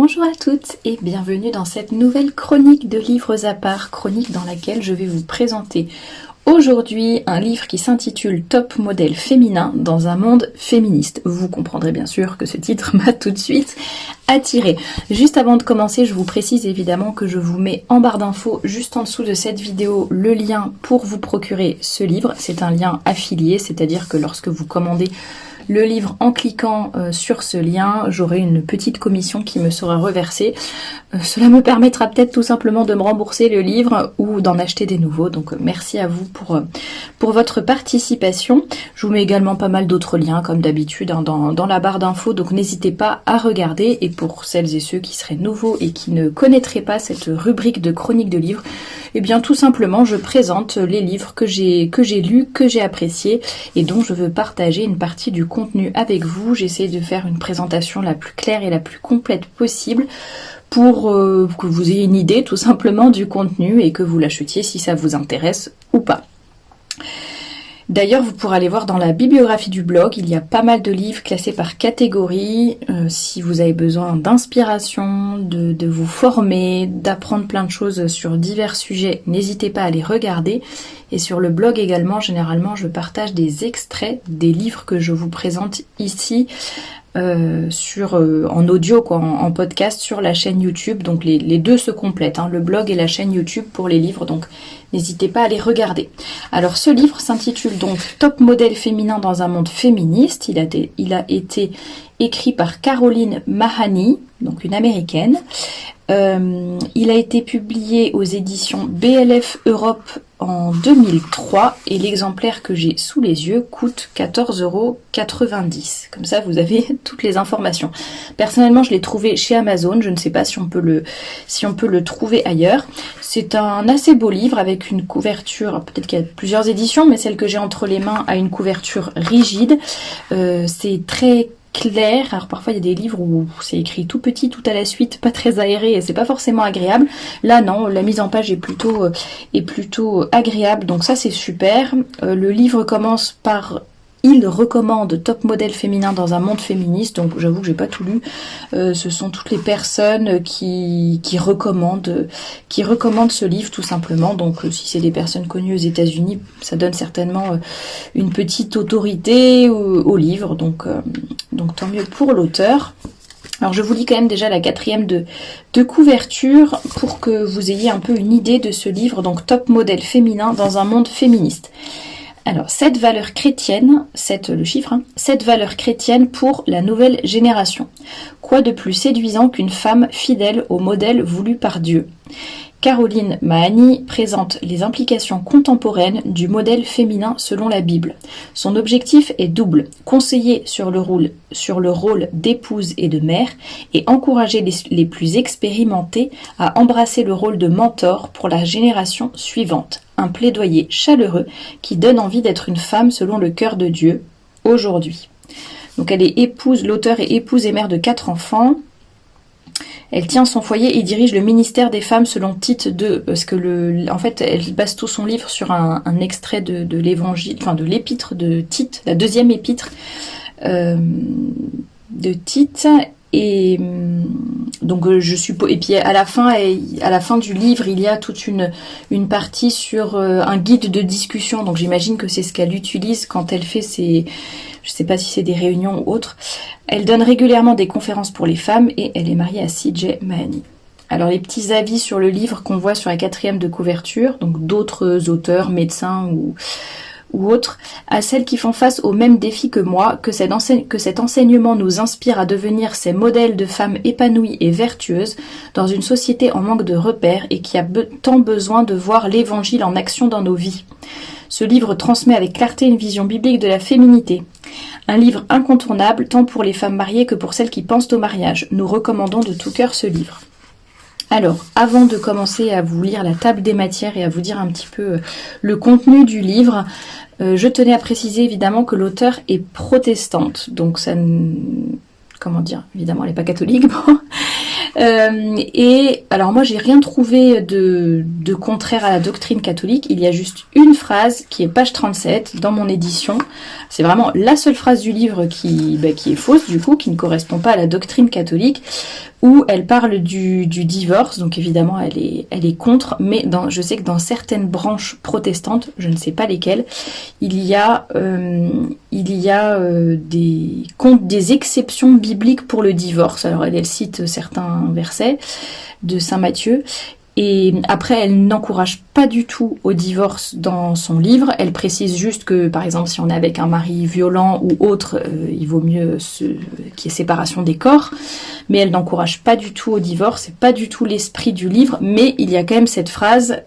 Bonjour à toutes et bienvenue dans cette nouvelle chronique de livres à part, chronique dans laquelle je vais vous présenter aujourd'hui un livre qui s'intitule Top modèle féminin dans un monde féministe. Vous comprendrez bien sûr que ce titre m'a tout de suite attiré. Juste avant de commencer, je vous précise évidemment que je vous mets en barre d'infos juste en dessous de cette vidéo le lien pour vous procurer ce livre. C'est un lien affilié, c'est-à-dire que lorsque vous commandez le livre en cliquant sur ce lien, j'aurai une petite commission qui me sera reversée. Cela me permettra peut-être tout simplement de me rembourser le livre ou d'en acheter des nouveaux. Donc merci à vous pour votre participation. Je vous mets également pas mal d'autres liens comme d'habitude dans la barre d'infos. Donc n'hésitez pas à regarder. Et pour celles et ceux qui seraient nouveaux et qui ne connaîtraient pas cette rubrique de chronique de livres, eh bien tout simplement je présente les livres que j'ai lus, que j'ai appréciés et dont je veux partager une partie du contenu avec vous. J'essaie de faire une présentation la plus claire et la plus complète possible pour que vous ayez une idée tout simplement du contenu et que vous l'achetiez si ça vous intéresse ou pas. D'ailleurs, vous pourrez aller voir dans la bibliographie du blog, il y a pas mal de livres classés par catégorie. Si vous avez besoin d'inspiration, de vous former, d'apprendre plein de choses sur divers sujets, n'hésitez pas à les regarder. Et sur le blog également, généralement, je partage des extraits des livres que je vous présente ici en audio, en podcast sur la chaîne YouTube. Donc les deux se complètent, le blog et la chaîne YouTube pour les livres. Donc n'hésitez pas à les regarder. Alors ce livre s'intitule donc Top modèle féminin dans un monde féministe. Il a été écrit par Caroline Mahany, donc une américaine. Il a été publié aux éditions BLF Europe en 2003 et l'exemplaire que j'ai sous les yeux coûte 14,90 €. Comme ça, vous avez toutes les informations. Personnellement, je l'ai trouvé chez Amazon. Je ne sais pas si on peut le trouver ailleurs. C'est un assez beau livre avec une couverture, peut-être qu'il y a plusieurs éditions, mais celle que j'ai entre les mains a une couverture rigide. C'est très clair. Alors parfois il y a des livres où c'est écrit tout petit, tout à la suite, pas très aéré et c'est pas forcément agréable. Là non, la mise en page est plutôt agréable, donc ça c'est super. Le livre commence par il recommande Top modèle féminin dans un monde féministe, donc j'avoue que j'ai pas tout lu. Ce sont toutes les personnes qui recommandent ce livre tout simplement. Donc si c'est des personnes connues aux États-Unis, ça donne certainement une petite autorité au livre, donc tant mieux pour l'auteur. Alors je vous lis quand même déjà la 4e de couverture pour que vous ayez un peu une idée de ce livre, donc Top modèle féminin dans un monde féministe. Alors, 7 valeurs chrétiennes, 7 le chiffre, 7 valeurs chrétiennes pour la nouvelle génération. Quoi de plus séduisant qu'une femme fidèle au modèle voulu par Dieu ? Caroline Mahany présente les implications contemporaines du modèle féminin selon la Bible. Son objectif est double, conseiller sur le rôle d'épouse et de mère et encourager les plus expérimentés à embrasser le rôle de mentor pour la génération suivante. Un plaidoyer chaleureux qui donne envie d'être une femme selon le cœur de Dieu aujourd'hui. Donc elle est épouse, l'auteure est épouse et mère de 4 enfants. Elle tient son foyer et dirige le ministère des femmes selon Tite 2, parce que en fait, elle base tout son livre sur un extrait de l'évangile, enfin de l'épître de Tite, la 2e épître de Tite. Et donc je suppose, et puis à la fin du livre il y a toute une partie sur un guide de discussion, donc j'imagine que c'est ce qu'elle utilise quand elle fait je sais pas si c'est des réunions ou autres. Elle donne régulièrement des conférences pour les femmes et elle est mariée à C.J. Mahany. Alors les petits avis sur le livre qu'on voit sur la 4e de couverture, donc d'autres auteurs, médecins ou autres, à celles qui font face aux mêmes défis que moi, que cet enseignement nous inspire à devenir ces modèles de femmes épanouies et vertueuses dans une société en manque de repères et qui a tant besoin de voir l'évangile en action dans nos vies. Ce livre transmet avec clarté une vision biblique de la féminité. Un livre incontournable tant pour les femmes mariées que pour celles qui pensent au mariage. Nous recommandons de tout cœur ce livre. Alors, avant de commencer à vous lire la table des matières et à vous dire un petit peu le contenu du livre, je tenais à préciser évidemment que l'auteure est protestante. Donc ça, comment dire, évidemment elle n'est pas catholique. Bon. Et alors moi, j'ai rien trouvé de contraire à la doctrine catholique. Il y a juste une phrase qui est page 37 dans mon édition. C'est vraiment la seule phrase du livre qui est fausse, du coup, qui ne correspond pas à la doctrine catholique, où elle parle du divorce. Donc évidemment, elle est contre, mais je sais que dans certaines branches protestantes, je ne sais pas lesquelles, il y a des exceptions bibliques pour le divorce. Alors elle cite certains versets de Saint Matthieu. Et après, elle n'encourage pas du tout au divorce dans son livre. Elle précise juste que, par exemple, si on est avec un mari violent ou autre, il vaut mieux qu'il y ait séparation des corps. Mais elle n'encourage pas du tout au divorce. C'est pas du tout l'esprit du livre. Mais il y a quand même cette phrase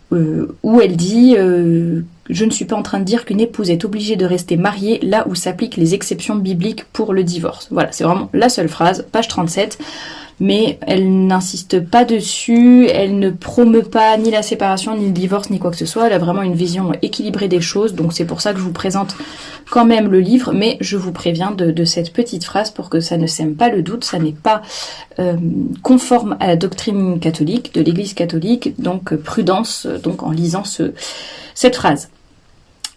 où elle dit je ne suis pas en train de dire qu'une épouse est obligée de rester mariée là où s'appliquent les exceptions bibliques pour le divorce. Voilà, c'est vraiment la seule phrase, page 37. Mais elle n'insiste pas dessus, elle ne promeut pas ni la séparation, ni le divorce, ni quoi que ce soit. Elle a vraiment une vision équilibrée des choses, donc c'est pour ça que je vous présente quand même le livre, mais je vous préviens de cette petite phrase pour que ça ne sème pas le doute. Ça n'est pas conforme à la doctrine catholique, de l'Église catholique, donc prudence donc en lisant cette phrase.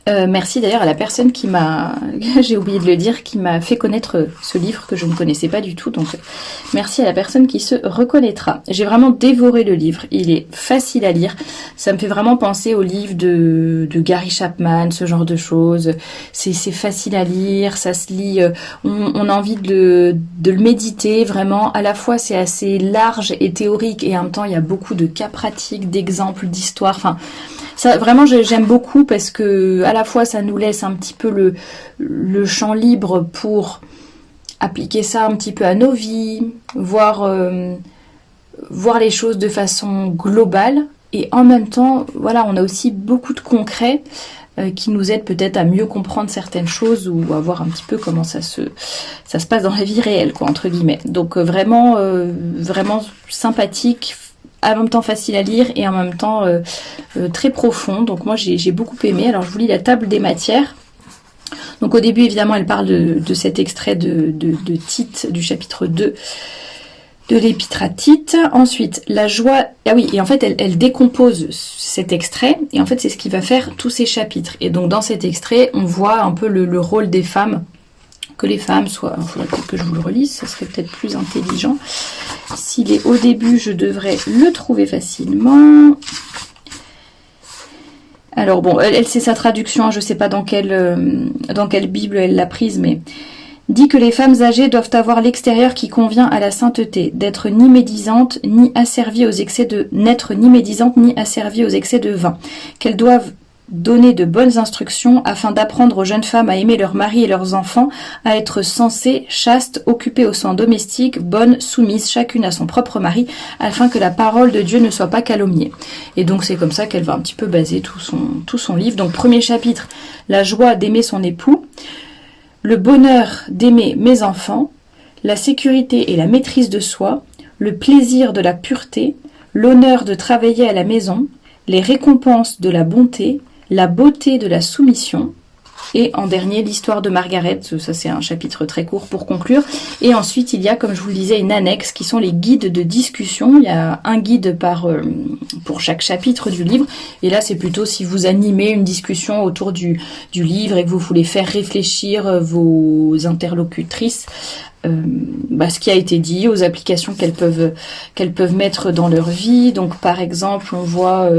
Merci d'ailleurs à la personne qui m'a, j'ai oublié de le dire, qui m'a fait connaître ce livre que je ne connaissais pas du tout. Donc merci à la personne qui se reconnaîtra. J'ai vraiment dévoré le livre. Il est facile à lire. Ça me fait vraiment penser au livre de Gary Chapman, ce genre de choses. C'est facile à lire, ça se lit. On a envie de le méditer vraiment. À la fois c'est assez large et théorique et en même temps il y a beaucoup de cas pratiques, d'exemples, d'histoires. Enfin, ça, vraiment, j'aime beaucoup parce que à la fois ça nous laisse un petit peu le champ libre pour appliquer ça un petit peu à nos vies, voir les choses de façon globale, et en même temps, voilà, on a aussi beaucoup de concret qui nous aide peut-être à mieux comprendre certaines choses ou à voir un petit peu comment ça se passe dans la vie réelle, quoi, entre guillemets. Donc vraiment sympathique, en même temps facile à lire et en même temps très profond. Donc moi j'ai beaucoup aimé. Alors je vous lis la table des matières. Donc au début évidemment elle parle de cet extrait de Tite, du chapitre 2 de l'épître à Tite. Ensuite la joie, ah oui, et en fait elle décompose cet extrait et en fait c'est ce qui va faire tous ces chapitres. Et donc dans cet extrait on voit un peu le rôle des femmes, que les femmes soient... Il faudrait peut-être que je vous le relise, ça serait peut-être plus intelligent. S'il est au début, je devrais le trouver facilement. Alors bon, elle c'est sa traduction, je ne sais pas dans quelle Bible elle l'a prise, mais dit que les femmes âgées doivent avoir l'extérieur qui convient à la sainteté, n'être ni médisantes ni asservies aux excès de vin, qu'elles doivent donner de bonnes instructions afin d'apprendre aux jeunes femmes à aimer leurs maris et leurs enfants, à être sensées, chastes, occupées aux soins domestiques, bonnes, soumises, chacune à son propre mari, afin que la parole de Dieu ne soit pas calomniée. Et donc c'est comme ça qu'elle va un petit peu baser tout son livre. Donc premier chapitre, la joie d'aimer son époux, le bonheur d'aimer mes enfants, la sécurité et la maîtrise de soi, le plaisir de la pureté, l'honneur de travailler à la maison, les récompenses de la bonté, la beauté de la soumission, et en dernier l'histoire de Margaret. Ça c'est un chapitre très court pour conclure. Et ensuite il y a, comme je vous le disais, une annexe qui sont les guides de discussion. Il y a un guide pour chaque chapitre du livre, et là c'est plutôt si vous animez une discussion autour du livre et que vous voulez faire réfléchir vos interlocutrices ce qui a été dit, aux applications qu'elles peuvent mettre dans leur vie. Donc par exemple on voit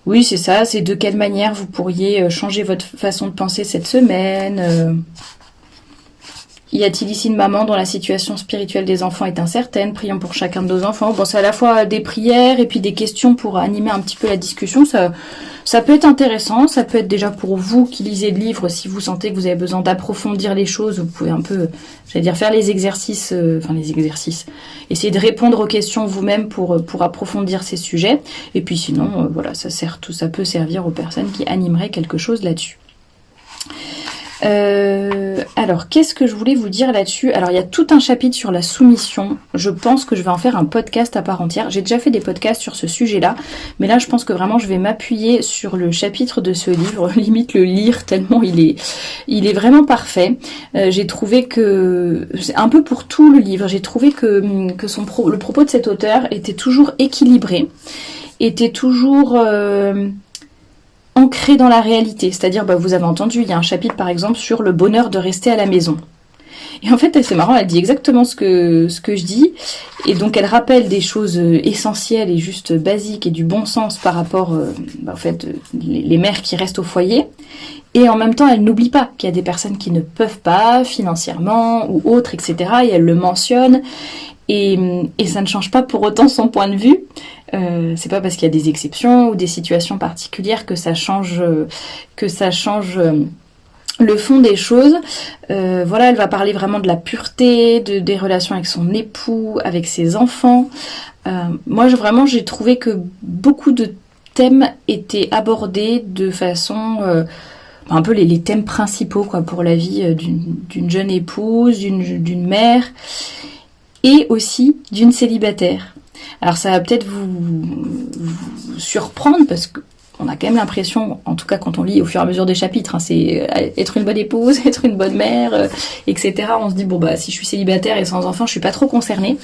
oui, c'est ça, c'est de quelle manière vous pourriez changer votre façon de penser cette semaine. Y a-t-il ici une maman dont la situation spirituelle des enfants est incertaine? Prions pour chacun de nos enfants. Bon, c'est à la fois des prières et puis des questions pour animer un petit peu la discussion. Ça peut être intéressant, ça peut être déjà pour vous qui lisez le livre, si vous sentez que vous avez besoin d'approfondir les choses, vous pouvez un peu, faire les exercices, essayer de répondre aux questions vous-même pour approfondir ces sujets. Et puis sinon, ça peut servir aux personnes qui animeraient quelque chose là-dessus. Alors, qu'est-ce que je voulais vous dire là-dessus? Alors, il y a tout un chapitre sur la soumission. Je pense que je vais en faire un podcast à part entière. J'ai déjà fait des podcasts sur ce sujet-là, mais là, je pense que vraiment, je vais m'appuyer sur le chapitre de ce livre, limite le lire tellement il est vraiment parfait. J'ai trouvé que, c'est un peu pour tout le livre, j'ai trouvé que le propos de cet auteur était toujours équilibré, était toujours ancré dans la réalité. C'est-à-dire, vous avez entendu, il y a un chapitre par exemple sur le bonheur de rester à la maison. Et en fait, c'est marrant, elle dit exactement ce que je dis. Et donc, elle rappelle des choses essentielles et juste basiques et du bon sens par rapport, en fait, les mères qui restent au foyer. Et en même temps, elle n'oublie pas qu'il y a des personnes qui ne peuvent pas, financièrement ou autres, etc. Et elle le mentionne. Et ça ne change pas pour autant son point de vue. C'est pas parce qu'il y a des exceptions ou des situations particulières que ça change le fond des choses. Voilà, elle va parler vraiment de la pureté, des relations avec son époux, avec ses enfants. Moi, j'ai trouvé que beaucoup de thèmes étaient abordés de façon un peu les thèmes principaux quoi pour la vie d'une jeune épouse, d'une mère et aussi d'une célibataire. Alors ça va peut-être vous surprendre parce que on a quand même l'impression, en tout cas quand on lit au fur et à mesure des chapitres, c'est être une bonne épouse, être une bonne mère, etc. On se dit si je suis célibataire et sans enfant, je suis pas trop concernée.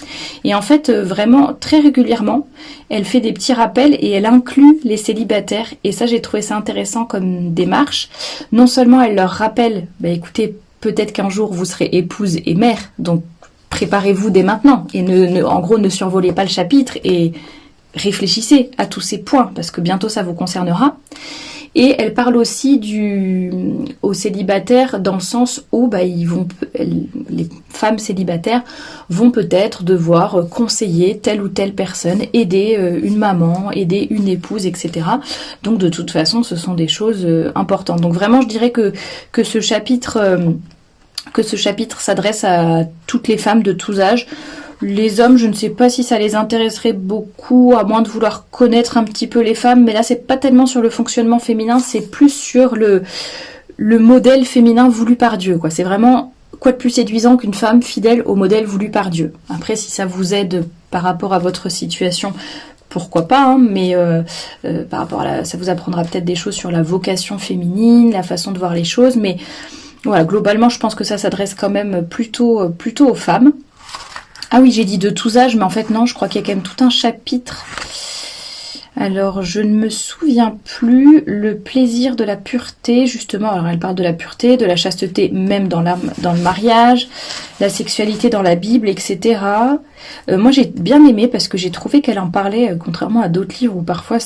Et en fait, vraiment très régulièrement, elle fait des petits rappels et elle inclut les célibataires. Et ça, j'ai trouvé ça intéressant comme démarche. Non seulement elle leur rappelle, écoutez, peut-être qu'un jour vous serez épouse et mère, donc préparez-vous dès maintenant et en gros ne survolez pas le chapitre et réfléchissez à tous ces points parce que bientôt ça vous concernera. Et elle parle aussi aux célibataires dans le sens où les femmes célibataires vont peut-être devoir conseiller telle ou telle personne, aider une maman, aider une épouse, etc. Donc de toute façon ce sont des choses importantes. Donc vraiment je dirais que ce chapitre s'adresse à toutes les femmes de tous âges. Les hommes, je ne sais pas si ça les intéresserait beaucoup, à moins de vouloir connaître un petit peu les femmes, mais là c'est pas tellement sur le fonctionnement féminin, c'est plus sur le modèle féminin voulu par Dieu, quoi. C'est vraiment quoi de plus séduisant qu'une femme fidèle au modèle voulu par Dieu. Après, si ça vous aide par rapport à votre situation, pourquoi pas, mais par rapport ça vous apprendra peut-être des choses sur la vocation féminine, la façon de voir les choses, mais voilà, globalement, je pense que ça s'adresse quand même plutôt aux femmes. Ah oui, j'ai dit de tous âges, mais en fait non, je crois qu'il y a quand même tout un chapitre. Alors, je ne me souviens plus. Le plaisir de la pureté, justement. Alors, elle parle de la pureté, de la chasteté, même dans le mariage, la sexualité dans la Bible, etc. Moi, j'ai bien aimé parce que j'ai trouvé qu'elle en parlait, contrairement à d'autres livres où parfois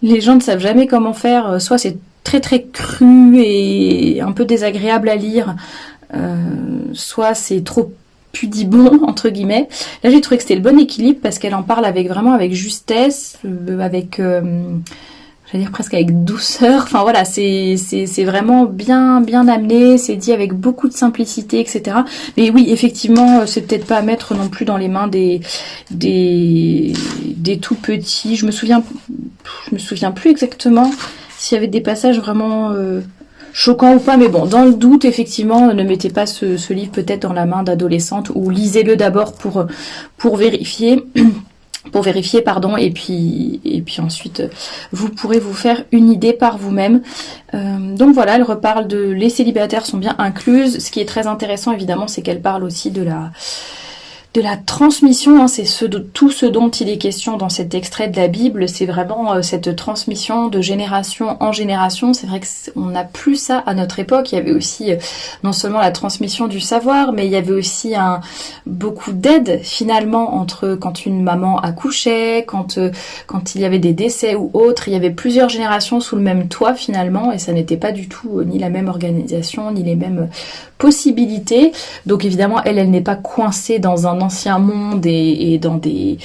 les gens ne savent jamais comment faire. Soit c'est très très cru et un peu désagréable à lire, soit c'est trop pudibond entre guillemets. Là j'ai trouvé que c'était le bon équilibre parce qu'elle en parle avec justesse, avec j'allais dire presque avec douceur. Enfin voilà, c'est vraiment bien amené, c'est dit avec beaucoup de simplicité, etc. Mais oui, effectivement, c'est peut-être pas à mettre non plus dans les mains des tout petits. Je me souviens plus exactement s'il y avait des passages vraiment choquants ou pas, mais bon, dans le doute, effectivement, ne mettez pas ce livre peut-être dans la main d'adolescente ou lisez-le d'abord pour vérifier. Et puis ensuite vous pourrez vous faire une idée par vous-même. Donc voilà, elle reparle les célibataires sont bien incluses. Ce qui est très intéressant évidemment, c'est qu'elle parle aussi de la transmission, c'est tout ce dont il est question dans cet extrait de la Bible, c'est vraiment cette transmission de génération en génération. C'est vrai qu'on n'a plus ça à notre époque. Il y avait aussi non seulement la transmission du savoir, mais il y avait aussi beaucoup d'aide finalement entre quand une maman accouchait, quand il y avait des décès ou autres. Il y avait plusieurs générations sous le même toit finalement, et ça n'était pas du tout ni la même organisation, ni les mêmes possibilités. Donc évidemment, elle n'est pas coincée dans un ancien monde et dans des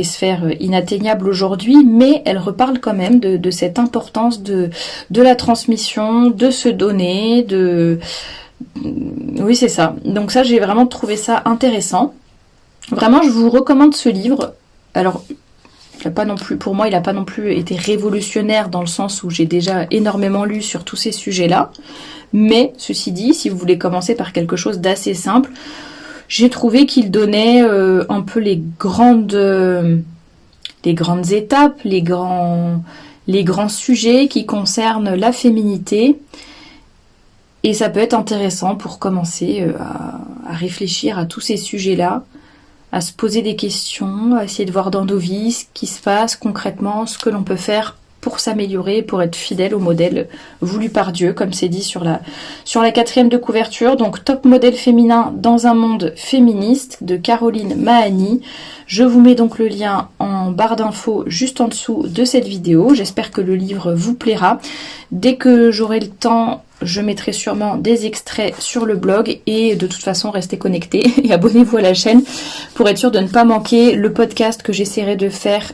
sphères inatteignables aujourd'hui, mais elle reparle quand même de cette importance de la transmission, de se donner, oui c'est ça. Donc ça, j'ai vraiment trouvé ça intéressant. Vraiment, je vous recommande ce livre. Alors, Pour moi, il n'a pas non plus été révolutionnaire dans le sens où j'ai déjà énormément lu sur tous ces sujets-là. Mais, ceci dit, si vous voulez commencer par quelque chose d'assez simple, j'ai trouvé qu'il donnait un peu les grandes étapes, les grands sujets qui concernent la féminité. Et ça peut être intéressant pour commencer à réfléchir à tous ces sujets-là, à se poser des questions, à essayer de voir dans nos vies ce qui se passe concrètement, ce que l'on peut faire pour s'améliorer, pour être fidèle au modèle voulu par Dieu, comme c'est dit sur la 4e de couverture. Donc, top modèle féminin dans un monde féministe de Caroline Mahani. Je vous mets donc le lien en barre d'infos juste en dessous de cette vidéo. J'espère que le livre vous plaira. Dès que j'aurai le temps, je mettrai sûrement des extraits sur le blog et de toute façon restez connectés et abonnez-vous à la chaîne pour être sûr de ne pas manquer le podcast que j'essaierai de faire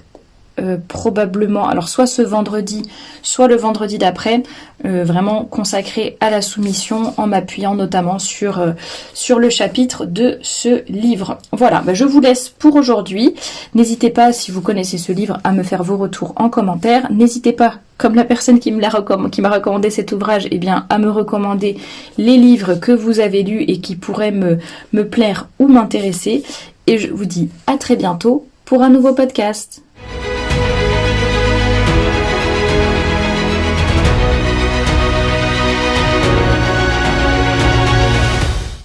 probablement, alors soit ce vendredi, soit le vendredi d'après, vraiment consacré à la soumission en m'appuyant notamment sur le chapitre de ce livre. Voilà, je vous laisse pour aujourd'hui. N'hésitez pas, si vous connaissez ce livre, à me faire vos retours en commentaire. N'hésitez pas, comme la personne qui m'a recommandé cet ouvrage, à me recommander les livres que vous avez lus et qui pourraient me plaire ou m'intéresser. Et je vous dis à très bientôt pour un nouveau podcast.